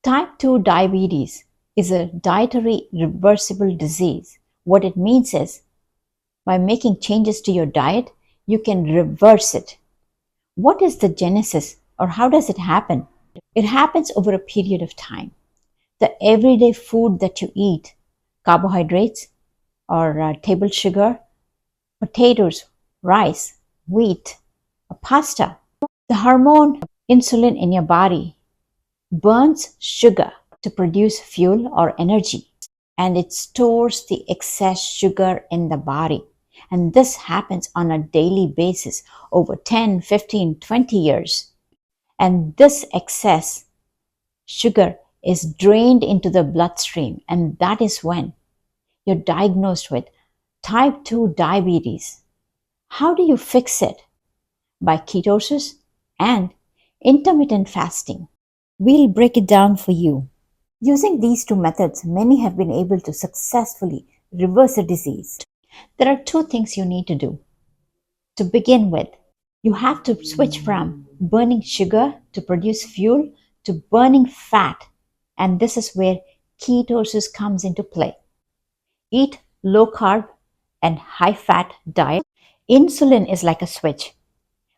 Type 2 diabetes is a dietary reversible disease. What it means is, by making changes to your diet, you can reverse it. What is the genesis, or how does it happen? It happens over a period of time. The everyday food that you eat, carbohydrates or table sugar, potatoes, rice, wheat, pasta, the hormone insulin in your body burns sugar to produce fuel or energy, and it stores the excess sugar in the body. And this happens on a daily basis over 10, 15, 20 years. And this excess sugar is drained into the bloodstream, and that is when you're diagnosed with type 2 diabetes. How do you fix it? By ketosis and intermittent fasting. We'll break it down for you. Using these two methods, many have been able to successfully reverse a disease. There are two things you need to do. To begin with, you have to switch from burning sugar to produce fuel to burning fat, and this is where ketosis comes into play. Eat low carb and high fat diet. Insulin is like a switch.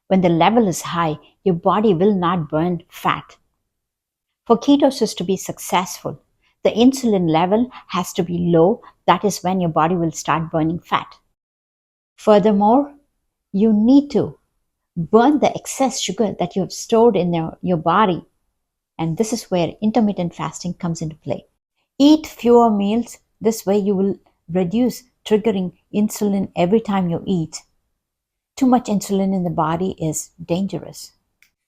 When the level is high, your body will not burn fat. For ketosis to be successful, the insulin level has to be low. That is when your body will start burning fat. Furthermore, you need to burn the excess sugar that you have stored in your body. And this is where intermittent fasting comes into play. Eat fewer meals. This way you will reduce triggering insulin every time you eat. Too much insulin in the body is dangerous.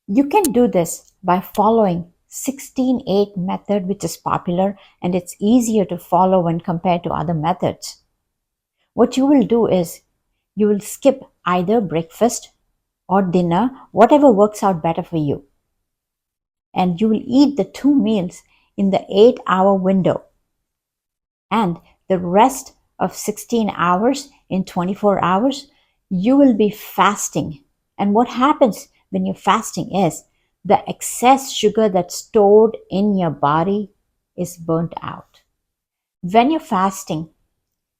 You can do this by following 16-8 method, which is popular and it's easier to follow when compared to other methods. What you will do is you will skip either breakfast or dinner, whatever works out better for you. And you will eat the 2 meals in the 8-hour window. And the rest of 16 hours in 24 hours, you will be fasting. And what happens when you're fasting is the excess sugar that's stored in your body is burnt out. When you're fasting,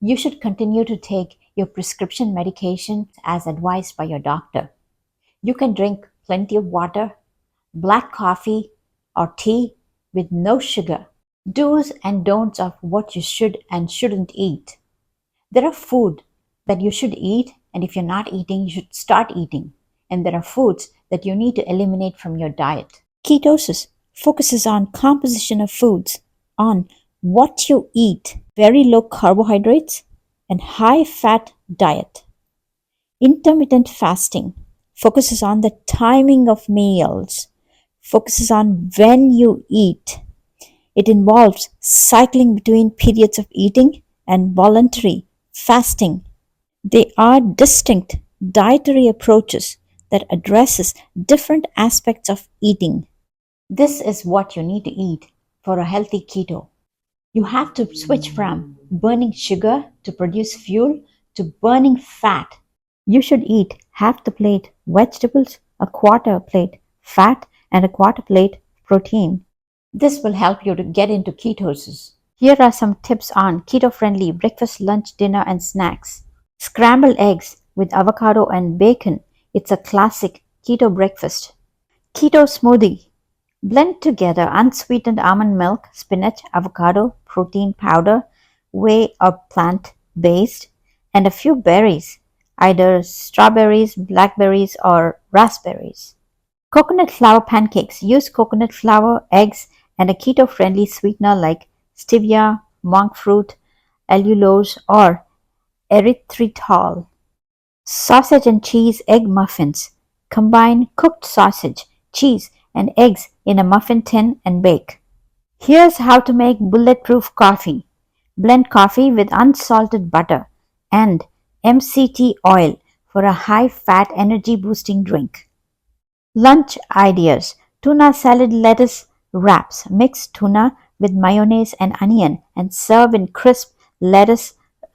you should continue to take your prescription medication as advised by your doctor. You can drink plenty of water, black coffee, or tea with no sugar. Do's and don'ts of what you should and shouldn't eat. There are food that you should eat, and if you're not eating, you should start eating. And there are foods that you need to eliminate from your diet. Ketosis focuses on composition of foods, on what you eat, very low carbohydrates, and high fat diet. Intermittent fasting focuses on the timing of meals, focuses on when you eat. It involves cycling between periods of eating and voluntary fasting. They are distinct dietary approaches that addresses different aspects of eating. This is what you need to eat for a healthy keto. You have to switch from burning sugar to produce fuel to burning fat. You should eat half the plate vegetables, a quarter plate fat, and a quarter plate protein. This will help you to get into ketosis. Here are some tips on keto-friendly breakfast, lunch, dinner, and snacks. Scrambled eggs with avocado and bacon. It's a classic keto breakfast. Keto Smoothie. Blend together unsweetened almond milk, spinach, avocado, protein powder, whey or plant-based, and a few berries, either strawberries, blackberries, or raspberries. Coconut flour pancakes. Use coconut flour, eggs, and a keto-friendly sweetener like stevia, monk fruit, allulose, or erythritol. Sausage and cheese egg muffins. Combine cooked sausage, cheese, and eggs in a muffin tin and bake. Here's how to make bulletproof coffee. Blend coffee with unsalted butter and MCT oil for a high-fat energy-boosting drink. Lunch ideas. Tuna salad lettuce wraps. Mix tuna with mayonnaise and onion and serve in crisp lettuce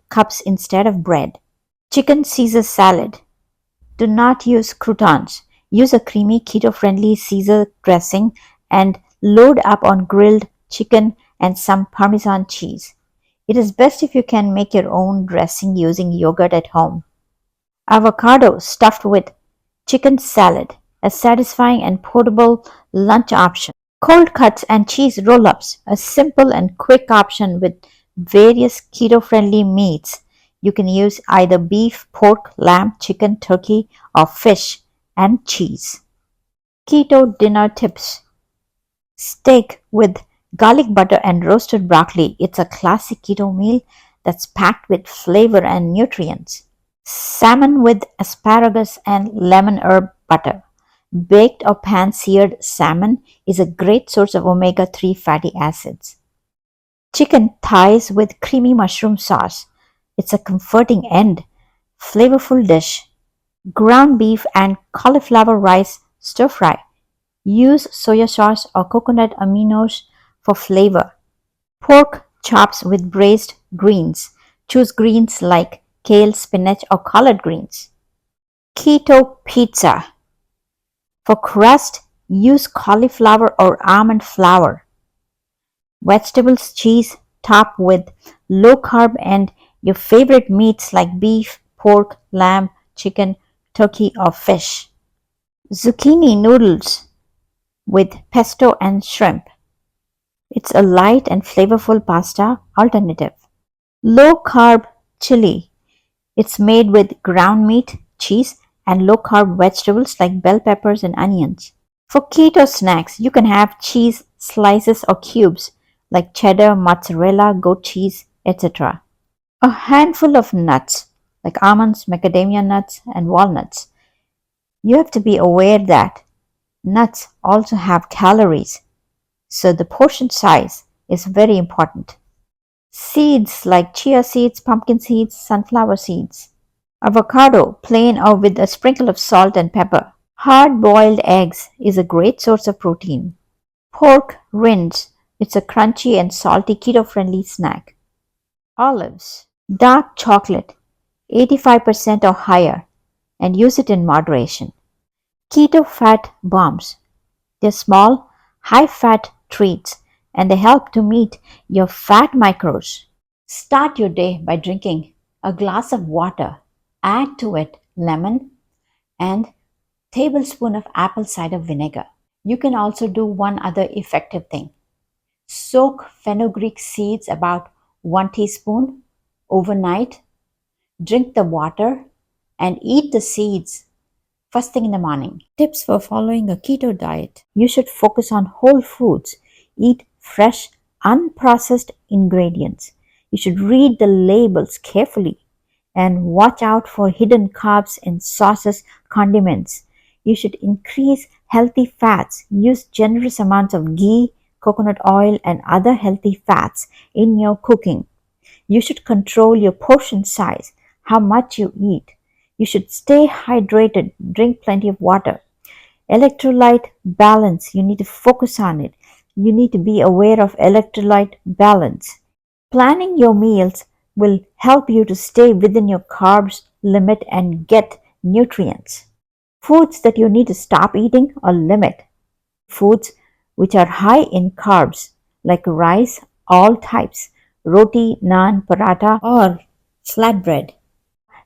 cups instead of bread. Chicken Caesar salad. Do not use croutons. Use a creamy keto-friendly Caesar dressing and Load up on grilled chicken and some Parmesan cheese. It is best if you can make your own dressing using yogurt at home. Avocado stuffed with chicken salad, a satisfying and portable lunch option. Cold cuts and cheese roll ups, a simple and quick option with various keto friendly meats. You can use either beef, pork, lamb, chicken, turkey, or fish and cheese. Keto dinner tips: steak with garlic butter and roasted broccoli. It's a classic keto meal that's packed with flavor and nutrients. Salmon with asparagus and lemon herb butter. Baked or pan seared salmon is a great source of omega 3 fatty acids. Chicken thighs with creamy mushroom sauce. It's a comforting and flavorful dish. Ground beef and cauliflower rice stir fry. Use soya sauce or coconut aminos for flavor. Pork chops with braised greens. Choose greens like kale, spinach, or collard greens. Keto pizza. For crust, use cauliflower or almond flour. Vegetables, cheese, top with low carb and your favorite meats like beef, pork, lamb, chicken, turkey, or fish. Zucchini noodles with pesto and shrimp. It's a light and flavorful pasta alternative. Low carb chili. It's made with ground meat, cheese, and low carb vegetables like bell peppers and onions. For keto snacks, you can have cheese slices or cubes like cheddar, mozzarella, goat cheese, etc. A handful of nuts like almonds, macadamia nuts, and walnuts. You have to be aware that nuts also have calories, so the portion size is very important. Seeds like chia seeds, pumpkin seeds, sunflower seeds. Avocado, plain or with a sprinkle of salt and pepper. Hard boiled eggs is a great source of protein. Pork rinds, it's a crunchy and salty keto friendly snack. Olives, dark chocolate, 85% or higher, and use it in moderation. Keto fat bombs, they're small, high fat treats and they help to meet your fat macros. Start your day by drinking a glass of water. Add to it lemon and tablespoon of apple cider vinegar. You can also do one other effective thing. Soak fenugreek seeds about 1 teaspoon overnight. Drink the water and eat the seeds first thing in the morning. Tips for following a keto diet. You should focus on whole foods. Eat fresh, unprocessed ingredients. You should read the labels carefully and watch out for hidden carbs in sauces, condiments. You should increase healthy fats. Use generous amounts of ghee, coconut oil, and other healthy fats in your cooking. You should control your portion size, how much you eat. You should stay hydrated, drink plenty of water. Electrolyte balance, you need to focus on it. You need to be aware of electrolyte balance. Planning your meals will help you to stay within your carbs limit and get nutrients. Foods that you need to stop eating or limit. Foods which are high in carbs like rice, all types, roti, naan, paratha, or flatbread.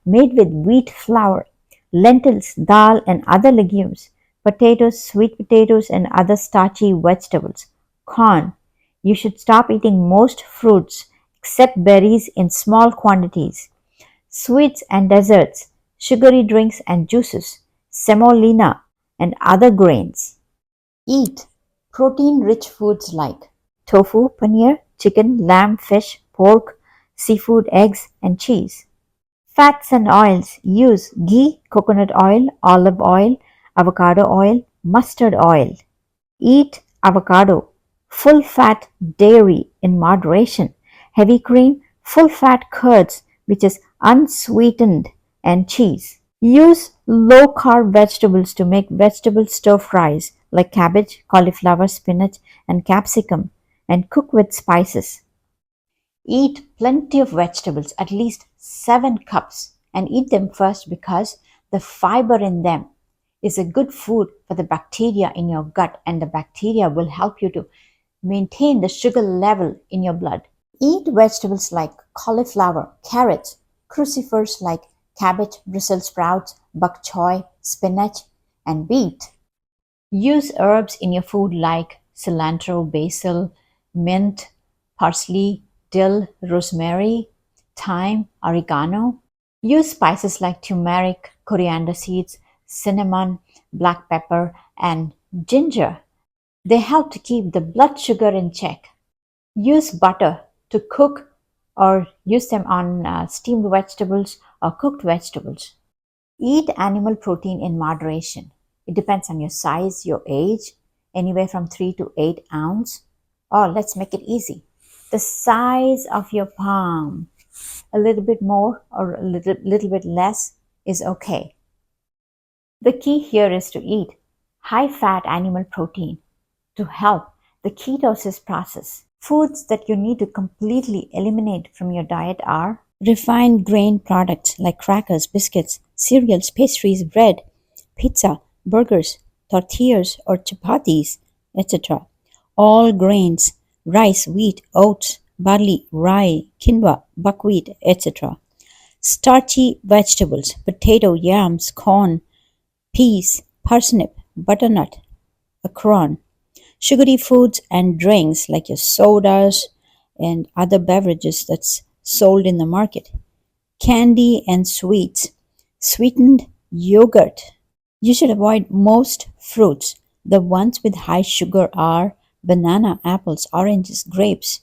Made with wheat flour, lentils, dal, and other legumes, potatoes, sweet potatoes, and other starchy vegetables, corn. You should stop eating most fruits except berries in small quantities, sweets and desserts, sugary drinks and juices, semolina, and other grains. Eat protein-rich foods like tofu, paneer, chicken, lamb, fish, pork, seafood, eggs, and cheese. Fats and oils. Use ghee, coconut oil, olive oil, avocado oil, mustard oil. Eat avocado, full fat dairy in moderation, heavy cream, full fat curds, which is unsweetened, and cheese. Use low carb vegetables to make vegetable stir fries like cabbage, cauliflower, spinach, and capsicum, and cook with spices. Eat plenty of vegetables, at least 7 cups, and eat them first because the fiber in them is a good food for the bacteria in your gut, and the bacteria will help you to maintain the sugar level in your blood. Eat vegetables like cauliflower, carrots, crucifers like cabbage, Brussels sprouts, bok choy, spinach, and beet. Use herbs in your food like cilantro, basil, mint, parsley, dill, rosemary, thyme, oregano. Use spices like turmeric, coriander seeds, cinnamon, black pepper, and ginger. They help to keep the blood sugar in check. Use butter to cook or use them on steamed vegetables or cooked vegetables. Eat animal protein in moderation. It depends on your size, your age, anywhere from 3 to 8 ounce. Or let's make it easy. The size of your palm. A little bit more or a little bit less is okay. The key here is to eat high-fat animal protein to help the ketosis process. Foods that you need to completely eliminate from your diet are refined grain products like crackers, biscuits, cereals, pastries, bread, pizza, burgers, tortillas or chapatis, etc. All grains, rice, wheat, oats, barley, rye, quinoa, buckwheat, etc. Starchy vegetables, potato, yams, corn, peas, parsnip, butternut, acorn. Sugary foods and drinks like your sodas and other beverages that's sold in the market. Candy and sweets. Sweetened yogurt. You should avoid most fruits. The ones with high sugar are banana, apples, oranges, grapes,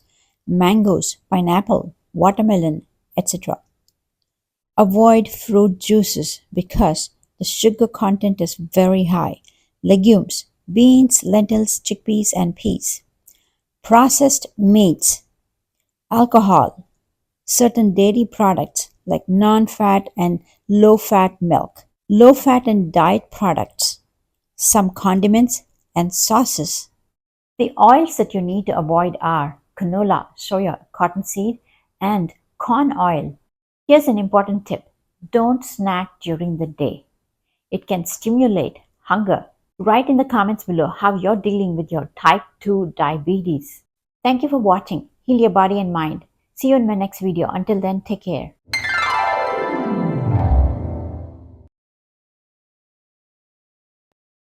mangoes, pineapple, watermelon, etc. Avoid fruit juices because the sugar content is very high. Legumes, beans, lentils, chickpeas, and peas. Processed meats, alcohol, certain dairy products like non-fat and low-fat milk, low-fat and diet products, some condiments and sauces. The oils that you need to avoid are canola, soya, cottonseed, and corn oil. Here's an important tip. Don't snack during the day. It can stimulate hunger. Write in the comments below how you're dealing with your type 2 diabetes. Thank you for watching. Heal your body and mind. See you in my next video. Until then, take care.